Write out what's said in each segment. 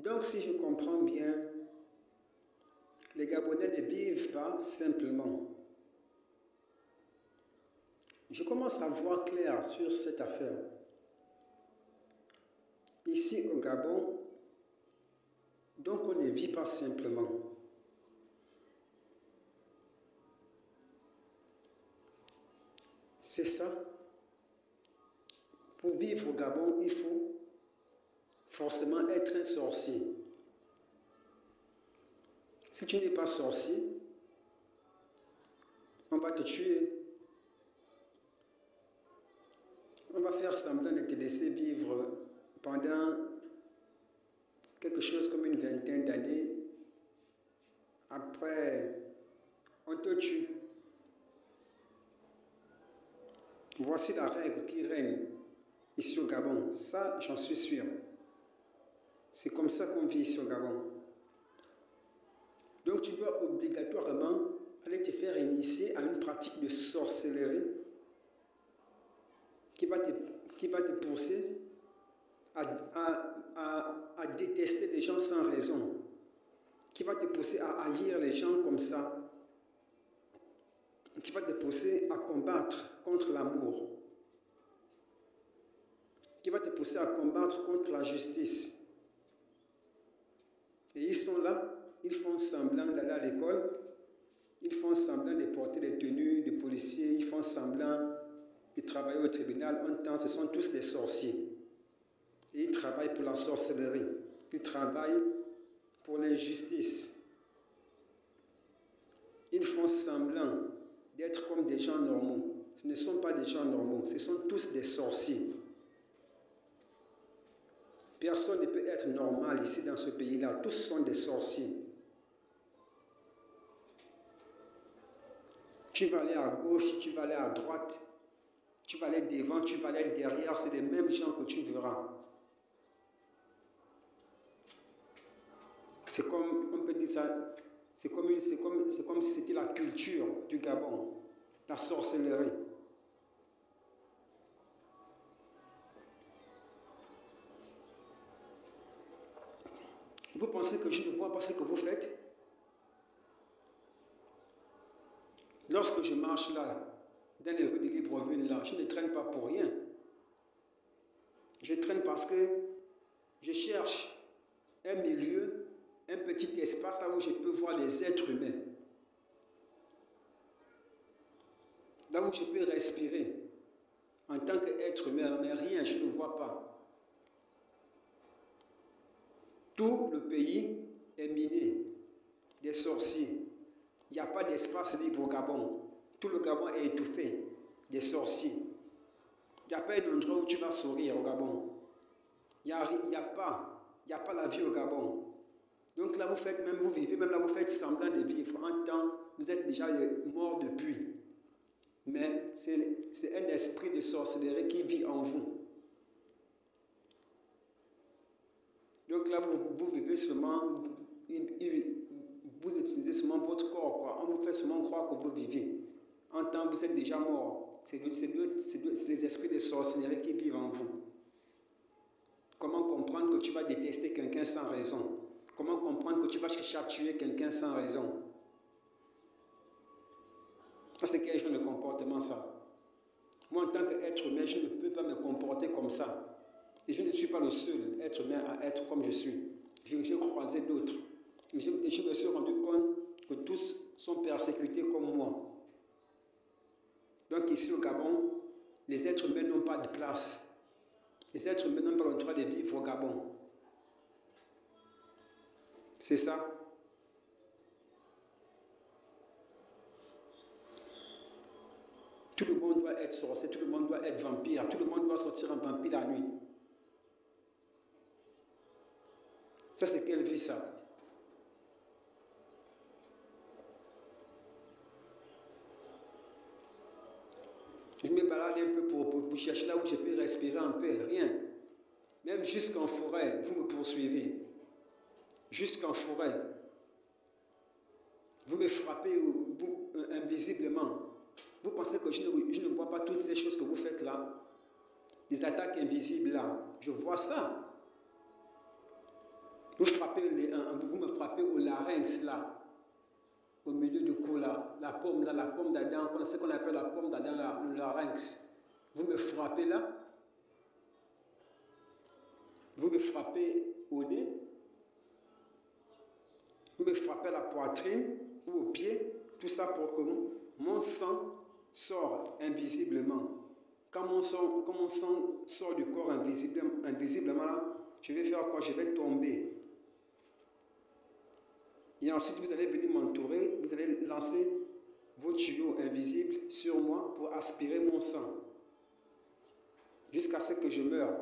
Donc, si je comprends bien, les Gabonais ne vivent pas simplement. Je commence à voir clair sur cette affaire. Ici au Gabon, donc on ne vit pas simplement. C'est ça. Pour vivre au Gabon, il faut forcément être un sorcier. Si tu n'es pas sorcier, on va te tuer. On va faire semblant de te laisser vivre pendant quelque chose comme une vingtaine d'années. Après, on te tue. Voici la règle qui règne ici au Gabon. Ça, j'en suis sûr. C'est comme ça qu'on vit ici au Gabon. Donc, tu dois obligatoirement aller te faire initier à une pratique de sorcellerie qui va te pousser à détester les gens sans raison, qui va te pousser à haïr les gens comme ça, qui va te pousser à combattre contre l'amour, qui va te pousser à combattre contre la justice. Et ils sont là, ils font semblant d'aller à l'école, ils font semblant de porter des tenues de policiers, ils font semblant de travailler au tribunal. En temps, ce sont tous des sorciers. Et ils travaillent pour la sorcellerie, ils travaillent pour l'injustice. Ils font semblant d'être comme des gens normaux. Ce ne sont pas des gens normaux, ce sont tous des sorciers. Personne ne peut être normal ici dans ce pays-là. Tous sont des sorciers. Tu vas aller à gauche, tu vas aller à droite, tu vas aller devant, tu vas aller derrière. C'est les mêmes gens que tu verras. C'est comme, on peut dire ça, c'est comme si c'était la culture du Gabon, la sorcellerie. Vous pensez que je ne vois pas ce que vous faites? Lorsque je marche là, dans les rues de Libreville, là, je ne traîne pas pour rien. Je traîne parce que je cherche un milieu, un petit espace là où je peux voir les êtres humains. Là où je peux respirer en tant qu'être humain, mais rien, je ne vois pas. Tout le pays est miné des sorciers. Il n'y a pas d'espace libre au Gabon. Tout le Gabon est étouffé des sorciers. Il n'y a pas un endroit où tu vas sourire au Gabon. Il n'y a pas la vie au Gabon. Donc là, vous vivez, même là, vous faites semblant de vivre. En temps, vous êtes déjà mort depuis. Mais c'est un esprit de sorcellerie qui vit en vous. Donc là, vous vivez seulement, vous utilisez seulement votre corps, quoi. On vous fait seulement croire que vous vivez. En temps, vous êtes déjà mort. C'est les esprits de sorcellerie qui vivent en vous. Comment comprendre que tu vas détester quelqu'un sans raison? Comment comprendre que tu vas chercher à tuer quelqu'un sans raison? Ça, c'est quel genre de comportement, ça? Moi, en tant qu'être humain, je ne peux pas me comporter comme ça. Et je ne suis pas le seul être humain à être comme je suis. J'ai croisé d'autres. Et je me suis rendu compte que tous sont persécutés comme moi. Donc ici au Gabon, les êtres humains n'ont pas de place. Les êtres humains n'ont pas le droit de vivre au Gabon. C'est ça. Tout le monde doit être sorcier, tout le monde doit être vampire, tout le monde doit sortir en vampire la nuit. Ça, c'est quelle vie, ça? Je me balade un peu pour chercher là où je peux respirer un peu, rien. Même jusqu'en forêt, vous me poursuivez. Jusqu'en forêt. Vous me frappez invisiblement. Vous pensez que je ne vois pas toutes ces choses que vous faites là? Les attaques invisibles là, je vois ça. Vous me frappez au larynx là, au milieu du cou là, la pomme d'Adam, ce qu'on appelle la pomme d'Adam là, le larynx. Vous me frappez là, vous me frappez au nez, vous me frappez à la poitrine ou au pied, tout ça pour que mon sang sorte invisiblement. Quand mon sang sort du corps invisiblement là, je vais faire quoi? Je vais tomber. Et ensuite, vous allez venir m'entourer, vous allez lancer vos tuyaux invisibles sur moi pour aspirer mon sang jusqu'à ce que je meure.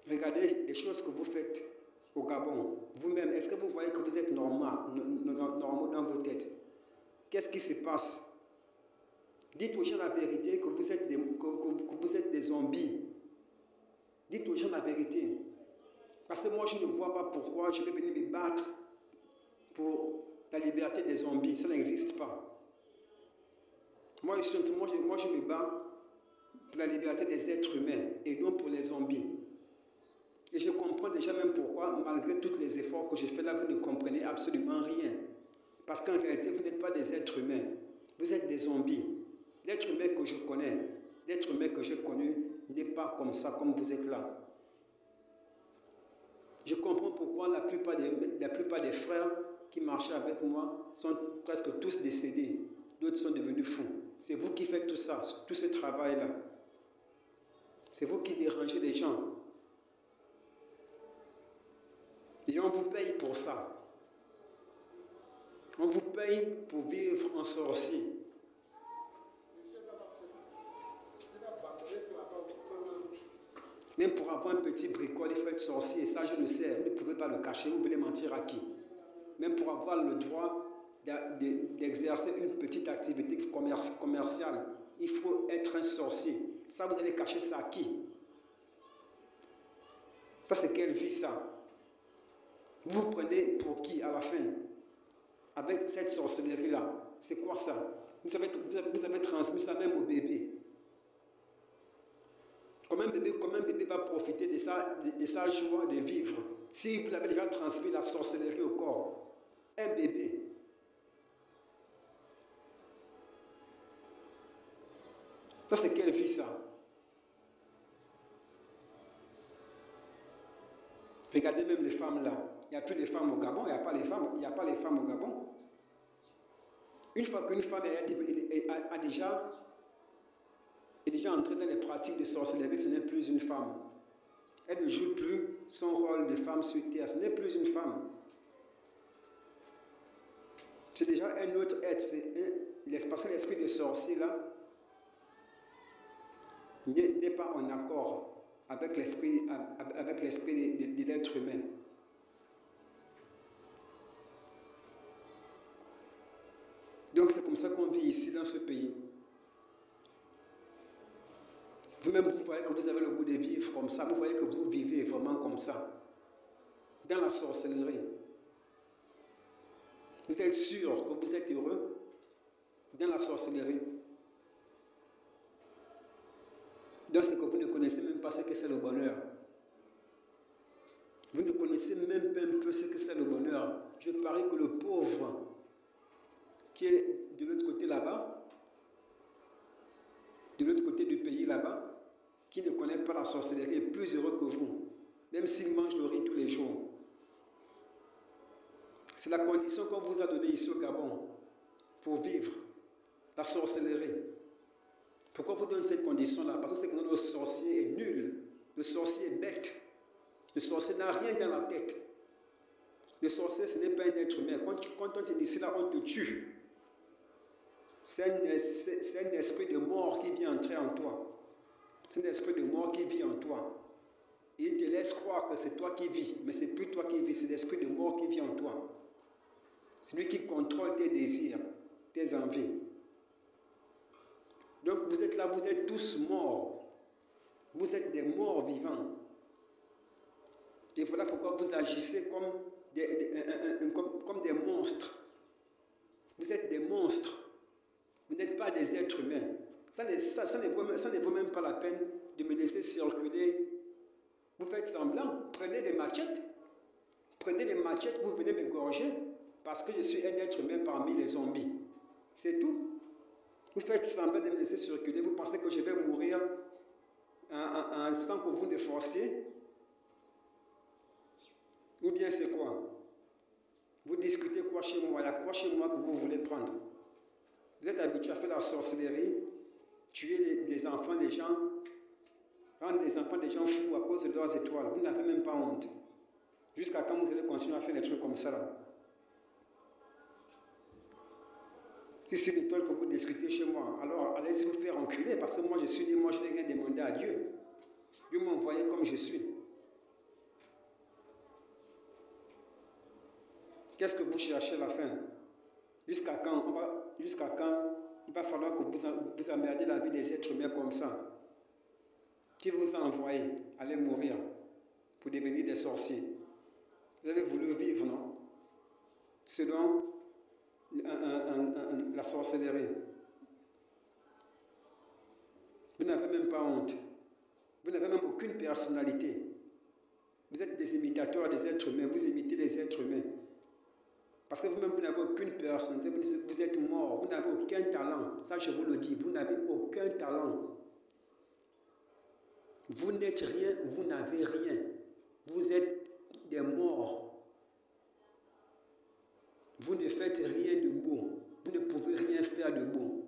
Regardez les choses que vous faites au Gabon. Vous-même, est-ce que vous voyez que vous êtes normaux dans vos têtes? Qu'est-ce qui se passe? Dites aux gens la vérité que vous êtes des zombies. Dites aux gens la vérité. Parce que moi, je ne vois pas pourquoi je vais venir me battre pour la liberté des zombies. Ça n'existe pas. Moi, je me bats pour la liberté des êtres humains et non pour les zombies. Et je comprends déjà même pourquoi, malgré tous les efforts que j'ai faits là, vous ne comprenez absolument rien. Parce qu'en réalité, vous n'êtes pas des êtres humains. Vous êtes des zombies. L'être humain que je connais, l'être humain que j'ai connu n'est pas comme ça, comme vous êtes là. Je comprends pourquoi la plupart des frères qui marchaient avec moi sont presque tous décédés. D'autres sont devenus fous. C'est vous qui faites tout ça, tout ce travail-là. C'est vous qui dérangez les gens. Et on vous paye pour ça. On vous paye pour vivre en sorcier. Même pour avoir un petit bricole, il faut être sorcier. Ça, je le sais. Vous ne pouvez pas le cacher. Vous voulez mentir à qui? Même pour avoir le droit d'exercer une petite activité commerciale, il faut être un sorcier. Ça, vous allez cacher ça à qui? Ça, c'est quelle vie, ça? Vous vous prenez pour qui à la fin? Avec cette sorcellerie-là. C'est quoi ça? Vous avez transmis ça même au bébé. Comment un bébé va profiter de sa joie de vivre si vous avez déjà transmis la sorcellerie au corps? Un bébé. Ça, c'est quelle vie, ça? Regardez même les femmes là. Il n'y a plus les femmes au Gabon, il n'y a pas les femmes au Gabon. Une fois qu'une femme est déjà entrée dans les pratiques de sorcellerie, ce n'est plus une femme. Elle ne joue plus son rôle de femme sur terre, ce n'est plus une femme. C'est déjà un autre être. Parce que l'esprit de sorcier là n'est pas en accord avec l'esprit de l'être humain. Donc c'est comme ça qu'on vit ici dans ce pays. Vous-même, vous voyez que vous avez le goût de vivre comme ça. Vous voyez que vous vivez vraiment comme ça. Dans la sorcellerie. Vous êtes sûr que vous êtes heureux dans la sorcellerie. Donc c'est que vous ne connaissez même pas ce que c'est le bonheur. Vous ne connaissez même pas un peu ce que c'est le bonheur. Je parie que le pauvre qui est de l'autre côté là-bas, de l'autre côté du pays là-bas, qui ne connaît pas la sorcellerie est plus heureux que vous, même s'il mange le riz tous les jours. C'est la condition qu'on vous a donnée ici au Gabon pour vivre la sorcellerie. Pourquoi vous donne cette condition-là? Parce que c'est que le sorcier est nul, le sorcier est bête, le sorcier n'a rien dans la tête. Le sorcier, ce n'est pas un être humain. Quand on te dit cela, on te tue. C'est un esprit de mort qui vient entrer en toi. C'est un esprit de mort qui vit en toi. Et il te laisse croire que c'est toi qui vis, mais ce n'est plus toi qui vis, c'est l'esprit de mort qui vit en toi. C'est lui qui contrôle tes désirs, tes envies. Donc vous êtes là, vous êtes tous morts. Vous êtes des morts vivants. Et voilà pourquoi vous agissez comme des monstres. Vous êtes des monstres. Vous n'êtes pas des êtres humains. Ça ne vaut même pas la peine de me laisser circuler Vous faites semblant, prenez des machettes, vous venez m'égorger parce que je suis un être humain parmi les zombies. C'est tout. Vous faites semblant de me laisser circuler, vous pensez que je vais mourir sans que vous ne forciez? Ou bien c'est quoi? Vous discutez quoi chez moi? Il y a quoi chez moi que vous voulez prendre? Vous êtes habitué à faire la sorcellerie, tuer les enfants des gens, rendre les enfants des gens fous à cause de leurs étoiles. Vous n'avez même pas honte. Jusqu'à quand vous allez continuer à faire des trucs comme ça là? Si c'est l'étoile que vous discutez chez moi, alors allez-y vous faire enculer parce que moi je suis né, moi je n'ai rien demandé à Dieu. Dieu m'a envoyé comme je suis. Qu'est-ce que vous cherchez à la fin? Jusqu'à quand il va falloir que vous emmerdiez la vie des êtres humains comme ça? Qui vous a envoyé aller mourir pour devenir des sorciers? Vous avez voulu vivre, non? Selon la sorcellerie. Vous n'avez même pas honte. Vous n'avez même aucune personnalité. Vous êtes des imitateurs des êtres humains. Vous imitez les êtres humains. Parce que vous-même, vous n'avez aucune personnalité. Vous êtes mort. Vous n'avez aucun talent. Ça, je vous le dis. Vous n'avez aucun talent. Vous n'êtes rien. Vous n'avez rien. Vous êtes des morts. Vous ne faites rien de beau. Vous ne pouvez rien faire de beau.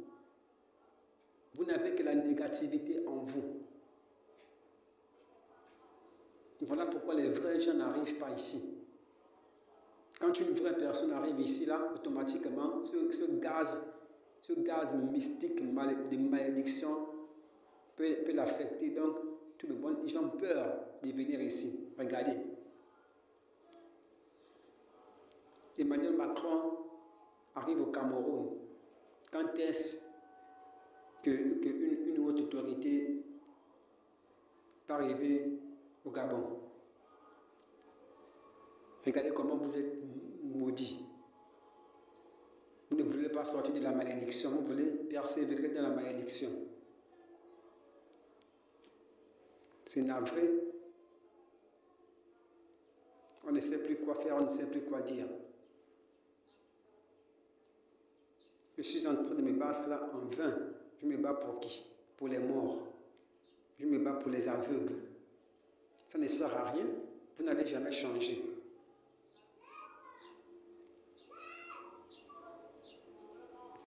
Vous n'avez que la négativité en vous. Voilà pourquoi les vrais gens n'arrivent pas ici. Quand une vraie personne arrive ici, là, automatiquement, ce gaz mystique de malédiction peut l'affecter. Donc, tout le monde, les gens ont peur de venir ici. Regardez. Emmanuel Macron arrive au Cameroun. Quand est-ce qu'une autre autorité va arriver au Gabon? Regardez comment vous êtes maudits. Vous ne voulez pas sortir de la malédiction, vous voulez persévérer dans la malédiction. C'est navré. On ne sait plus quoi faire, on ne sait plus quoi dire. Je suis en train de me battre là en vain. Je me bats pour qui? Pour les morts. Je me bats pour les aveugles. Ça ne sert à rien. Vous n'allez jamais changer.